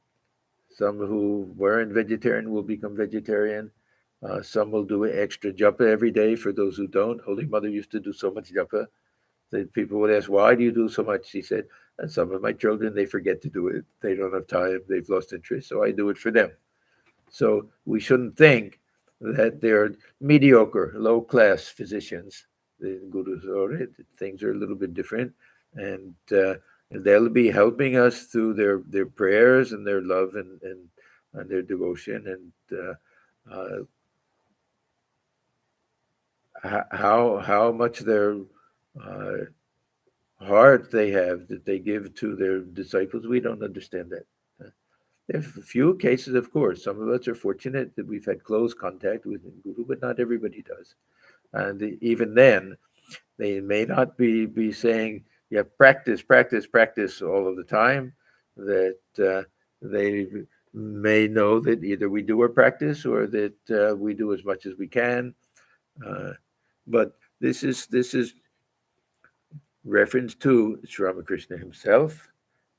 Some who weren't vegetarian will become vegetarian. Some will do extra japa every day for those who don't. Holy Mother used to do so much japa that people would ask, "Why do you do so much?" She said, "And some of my children, they forget to do it. They don't have time. They've lost interest. So I do it for them." So we shouldn't think that they're mediocre, low-class physicians. The gurus are it. Things are a little bit different, and they'll be helping us through their prayers and their love and their devotion, and how much their uh, heart they have that they give to their disciples. We don't understand that. There are a few cases, of course. Some of us are fortunate that we've had close contact with the Guru, but not everybody does. And even then, they may not be saying, "Yeah, practice, practice, practice" all of the time. That they may know that either we do our practice or that we do as much as we can. Uh, but this is reference to Sri Ramakrishna himself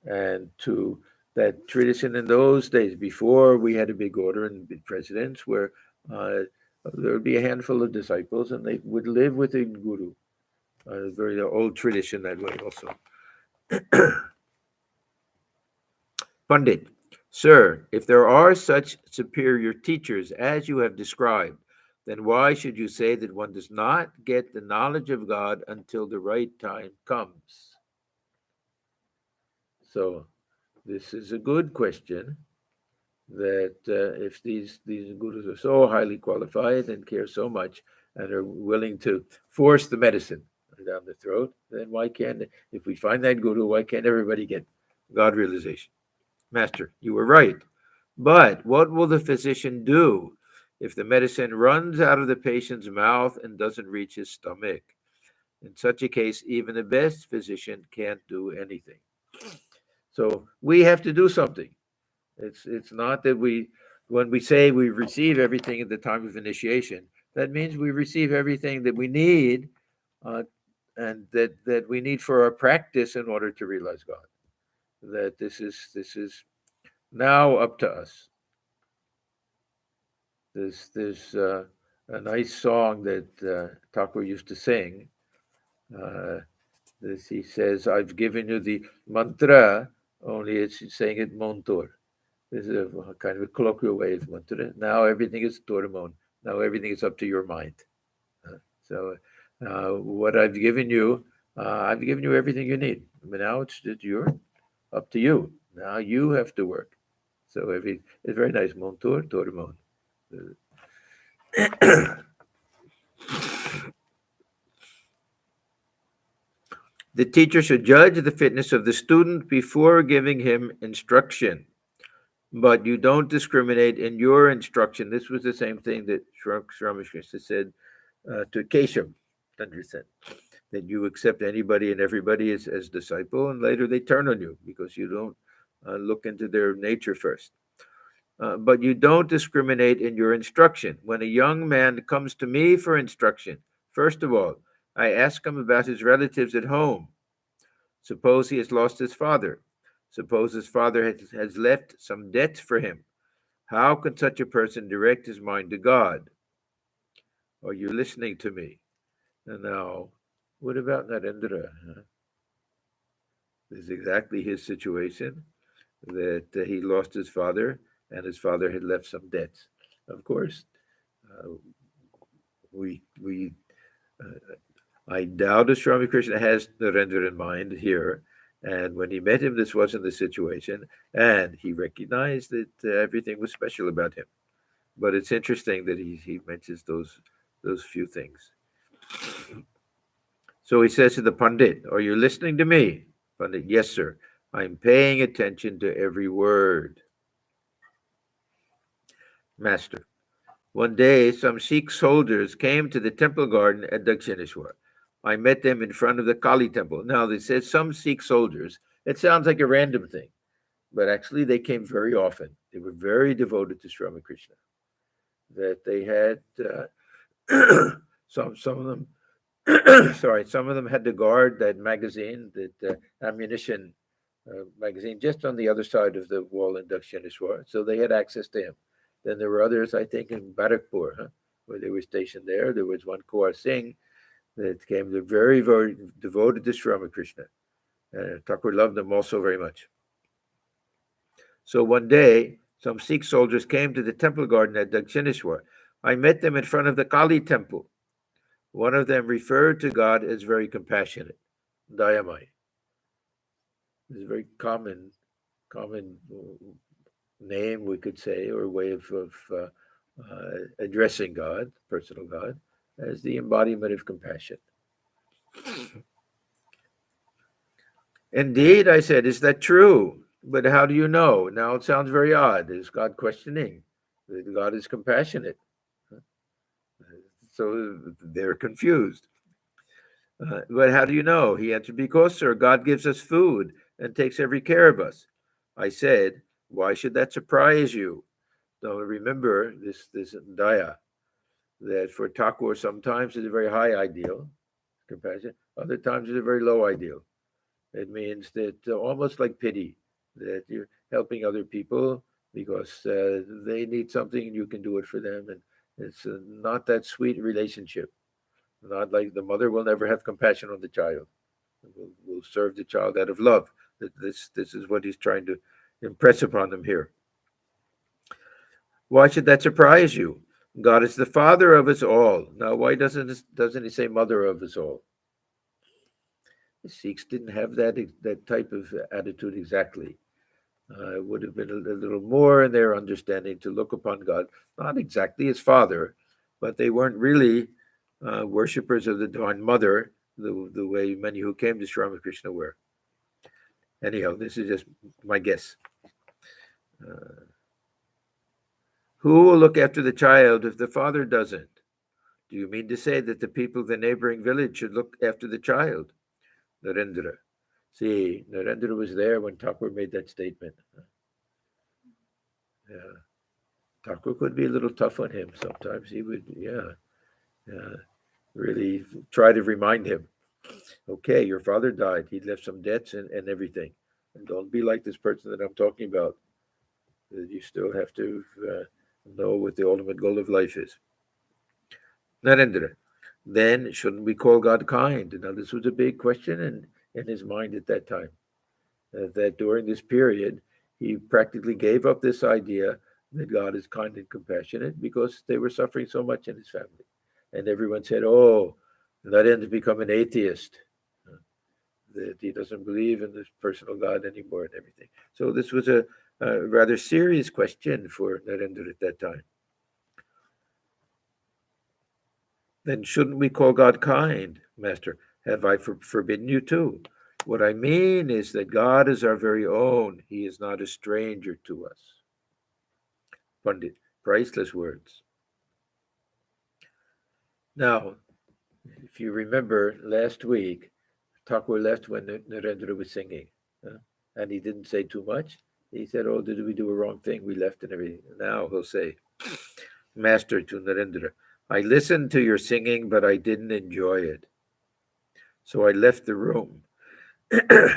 and to that tradition in those days before we had a big order and big presidents where uh, there would be a handful of disciples and they would live with a guru. Very old tradition that way also. Pandit, sir, if there are such superior teachers as you have described, then why should you say that one does not get the knowledge of God until the right time comes? So, this is a good question. That if these gurus are so highly qualified and care so much and are willing to force the medicine down the throat, then why can't, if we find that guru, why can't everybody get God realization? Master, you were right. But what will the physician do if the medicine runs out of the patient's mouth and doesn't reach his stomach? In such a case, even the best physician can't do anything. So we have to do something. It's not that when we say we receive everything at the time of initiation, that means we receive everything that we need, uh, and that we need for our practice in order to realize God. That this is now up to us. There's a nice song that Thakur used to sing. Uh, he says, "I've given you the mantra, only it's saying it montur." This is a kind of a colloquial way of mantra. Now everything is Tormon. Now everything is up to your mind. So what I've given you everything you need. But now it's your up to you. Now you have to work. So it's very nice. Montur, Tormon. The teacher should judge the fitness of the student before giving him instruction. But you don't discriminate in your instruction. This was the same thing that Ramakrishna said to Keshav, understand, that you accept anybody and everybody as disciple, and later they turn on you because you don't look into their nature first. But you don't discriminate in your instruction. When a young man comes to me for instruction, first of all, I ask him about his relatives at home. Suppose he has lost his father. Suppose his father has left some debt for him. How can such a person direct his mind to God? Are you listening to me? And now, what about Narendra? Huh? This is exactly his situation, that he lost his father and his father had left some debts. Of course, uh, we I doubt if Swami Krishna has Narendra in mind here. And when he met him, this wasn't the situation. And he recognized that everything was special about him. But it's interesting that he mentions those few things. So he says to the Pandit, "Are you listening to me?" Pandit, yes, sir. I'm paying attention to every word. Master, one day some Sikh soldiers came to the temple garden at Dakshineshwar. I met them in front of the Kali temple. Now, they said some Sikh soldiers. It sounds like a random thing, but actually they came very often. They were very devoted to Sri Ramakrishna. That they had some of them some of them had to guard that magazine, that ammunition magazine, just on the other side of the wall in Dakshineshwar. So they had access to him. Then there were others, I think, in Barakpur, where they were stationed there. There was one Kaur Singh that came to very, very devoted to Sri Ramakrishna. Thakur loved them also very much. So one day, some Sikh soldiers came to the temple garden at Dakshineshwar. I met them in front of the Kali temple. One of them referred to God as very compassionate, Dayamai. It's a very common name, we could say, or way of addressing God, personal God, as the embodiment of compassion. Indeed, I said, is that true? But how do you know? Now it sounds very odd. Is God questioning that God is compassionate? So they're confused. But how do you know? He answered, because, sir, God gives us food and takes every care of us. I said, why should that surprise you? Now remember this daya, that for Thakur sometimes is a very high ideal, compassion. Other times it's a very low ideal. It means that almost like pity, that you're helping other people because they need something and you can do it for them. And it's not that sweet relationship. Not like the mother will never have compassion on the child. Will serve the child out of love. This is what he's trying to impress upon them here. Why should that surprise you? God is the father of us all. Now, why doesn't he say mother of us all? The Sikhs didn't have that type of attitude exactly. It would have been a little more in their understanding to look upon God, not exactly as father, but they weren't really worshippers of the Divine Mother the way many who came to Sri Ramakrishna were. Anyhow, this is just my guess. Who will look after the child if the father doesn't? Do you mean to say that the people of the neighboring village should look after the child? Narendra. See, Narendra was there when Thakur made that statement. Yeah. Thakur could be a little tough on him sometimes. He would, really try to remind him, okay, your father died. He left some debts and everything. And don't be like this person that I'm talking about. You still have to know what the ultimate goal of life is. Narendra, then shouldn't we call God kind? Now, this was a big question in his mind at that time. That during this period, he practically gave up this idea that God is kind and compassionate because they were suffering so much in his family. And everyone said, oh, Narendra become an atheist, that he doesn't believe in this personal God anymore and everything. So this was a rather serious question for Narendra at that time. Then shouldn't we call God kind, Master? Have I forbidden you to? What I mean is that God is our very own. He is not a stranger to us. Pandit, priceless words. Now, if you remember last week, Thakur left when Narendra was singing, and he didn't say too much. He said, oh, did we do a wrong thing? We left and everything. Now he'll say, Master, to Narendra, I listened to your singing, but I didn't enjoy it. So I left the room.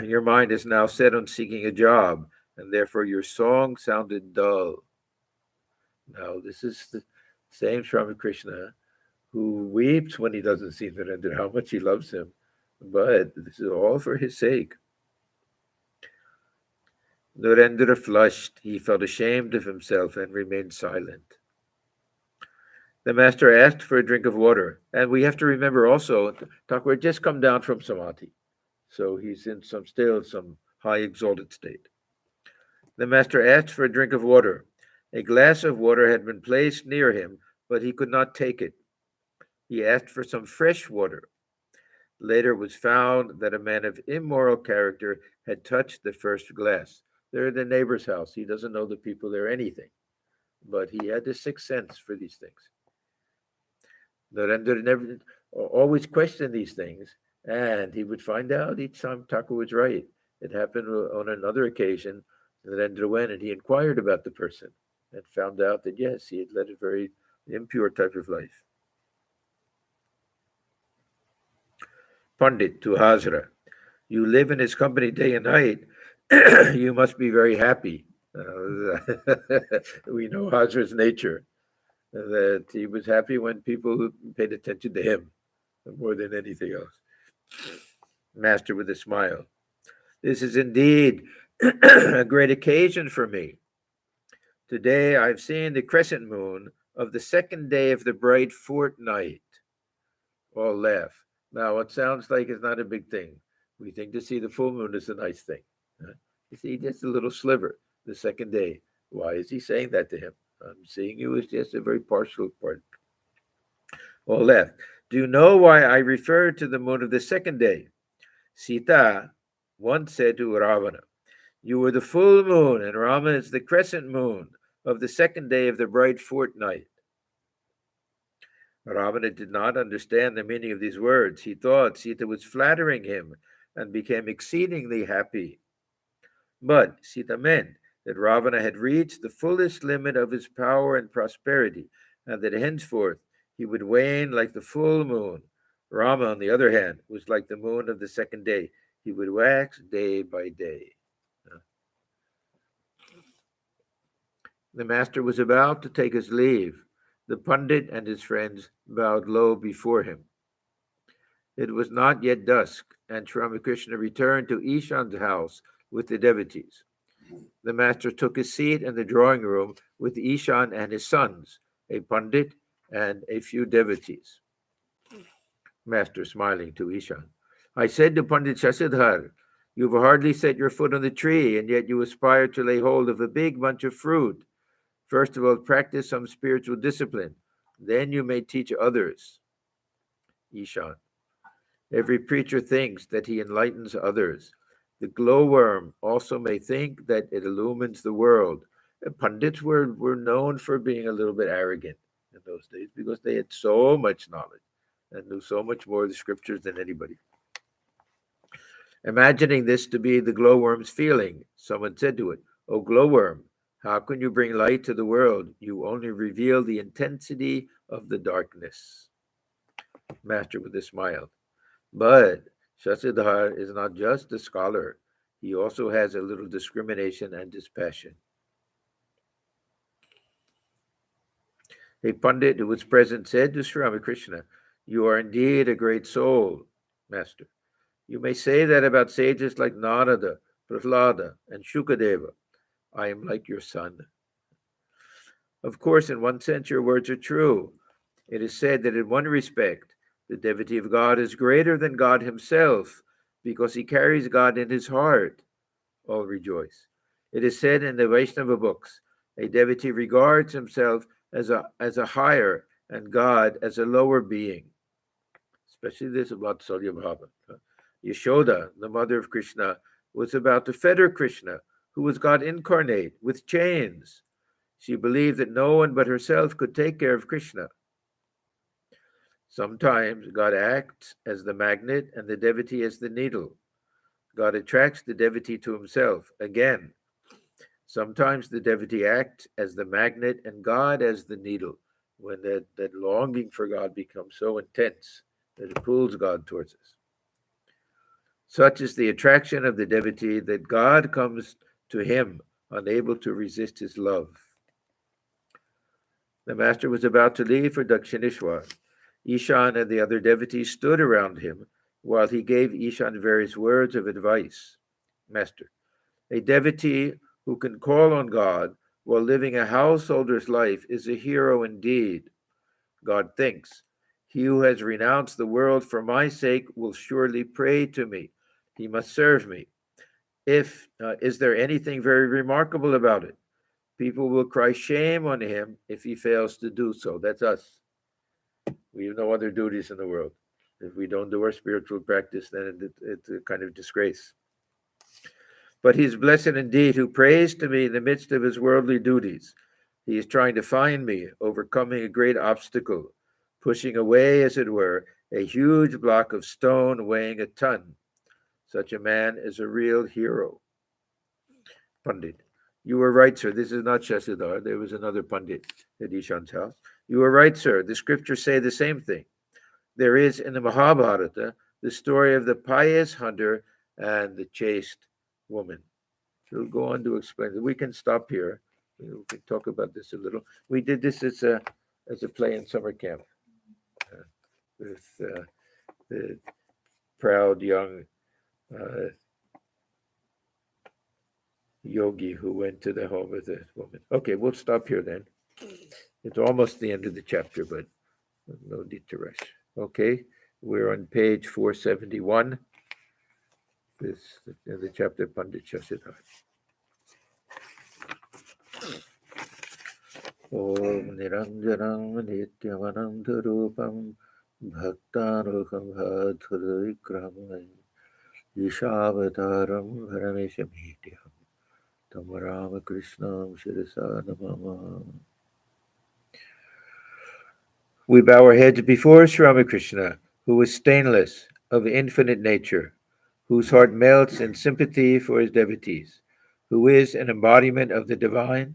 Your mind is now set on seeking a job, and therefore your song sounded dull. Now, this is the same Sri Ramakrishna who weeps when he doesn't see Narendra, how much he loves him. But this is all for his sake. Narendra flushed. He felt ashamed of himself and remained silent. The master asked for a drink of water. And we have to remember also, Thakur had just come down from Samadhi. So he's in some high exalted state. The master asked for a drink of water. A glass of water had been placed near him, but he could not take it. He asked for some fresh water. Later it was found that a man of immoral character had touched the first glass. They're in the neighbor's house. He doesn't know the people there anything, but he had the sixth sense for these things. Narendra never always questioned these things, and he would find out each time Thakur was right. It happened on another occasion. Narendra went and he inquired about the person and found out that yes, he had led a very impure type of life. Pandit to Hazra, you live in his company day and night. You must be very happy. We know Hazra's nature, that he was happy when people paid attention to him more than anything else. Master with a smile. This is indeed a great occasion for me. Today I've seen the crescent moon of the second day of the bright fortnight. All laugh. Now, it sounds like it's not a big thing. We think to see the full moon is a nice thing. You see, just a little sliver, the second day. Why is he saying that to him? I'm seeing you as just a very partial part. All left. Do you know why I refer to the moon of the second day? Sita once said to Ravana, you were the full moon, and Rama is the crescent moon of the second day of the bright fortnight. Ravana did not understand the meaning of these words. He thought Sita was flattering him and became exceedingly happy. But Sita meant that Ravana had reached the fullest limit of his power and prosperity, and that henceforth he would wane like the full moon. Rama, on the other hand, was like the moon of the second day. He would wax day by day. The master was about to take his leave. The Pandit and his friends bowed low before him. It was not yet dusk, and Ramakrishna returned to Ishan's house with the devotees. The master took his seat in the drawing room with Ishan and his sons, a Pandit and a few devotees. Master smiling to Ishan. I said to Pandit Shasidhar, you've hardly set your foot on the tree, and yet you aspire to lay hold of a big bunch of fruit. First of all, practice some spiritual discipline. Then you may teach others. Ishan. Every preacher thinks that he enlightens others. The glowworm also may think that it illumines the world. Pandits were known for being a little bit arrogant in those days because they had so much knowledge and knew so much more of the scriptures than anybody. Imagining this to be the glowworm's feeling, someone said to it, "O glowworm, how can you bring light to the world? You only reveal the intensity of the darkness." Master with a smile. But Shasidhar is not just a scholar. He also has a little discrimination and dispassion. A Pandit who was present said to Sri Ramakrishna, you are indeed a great soul, Master. You may say that about sages like Narada, Prahlada, and Shukadeva. I am like your son. Of course, in one sense, your words are true. It is said that in one respect, the devotee of God is greater than God himself because he carries God in his heart. All rejoice. It is said in the Vaishnava books, a devotee regards himself as a higher and God as a lower being. Especially this about Salyabhava. Yashoda, the mother of Krishna, was about to fetter Krishna, who was God incarnate, with chains. She believed that no one but herself could take care of Krishna. Sometimes God acts as the magnet and the devotee as the needle. God attracts the devotee to himself. Again, sometimes the devotee acts as the magnet and God as the needle, when that longing for God becomes so intense that it pulls God towards us. Such is the attraction of the devotee that God comes to him, unable to resist his love. The master was about to leave for Dakshineshwar. Ishan and the other devotees stood around him while he gave Ishan various words of advice. Master, a devotee who can call on God while living a householder's life is a hero indeed. God thinks, he who has renounced the world for my sake will surely pray to me. He must serve me. Is there anything very remarkable about it? People will cry shame on him if he fails to do so. That's us. We have no other duties in the world. If we don't do our spiritual practice, then it's a kind of disgrace. But he's blessed indeed who prays to me in the midst of his worldly duties. He is trying to find me, overcoming a great obstacle, pushing away, as it were, a huge block of stone weighing a ton. Such a man is a real hero. Pandit. You were right, sir. This is not Shasidhar. There was another Pandit at Ishan's house. You were right, sir. The scriptures say the same thing. There is in the Mahabharata the story of the pious hunter and the chaste woman. We'll go on to explain it. We can stop here. We can talk about this a little. We did this as a play in summer camp with the proud young yogi who went to the home of the woman. Okay, we'll stop here then. It's almost the end of the chapter, but no need to rush. Okay, we're on page 471. This the chapter Pandit Shasidhar. Om Niranjanam Nityamanandarupam Bhaktanukham Bhadhurikram Yishavataram Parameshamhityam Tam Ramakrishnam Shirasa Namama. We bow our heads before Sri Ramakrishna, who is stainless, of infinite nature, whose heart melts in sympathy for his devotees, who is an embodiment of the divine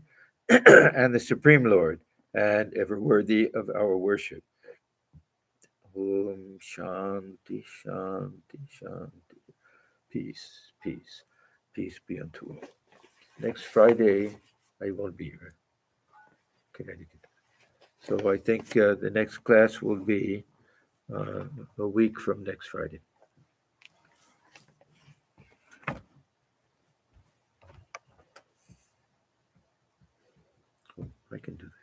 and the Supreme Lord, and ever worthy of our worship. Om Shanti, Shanti, Shanti. Peace, peace, peace be unto all. Next Friday, I won't be here, Connecticut. So I think the next class will be a week from next Friday. I can do that.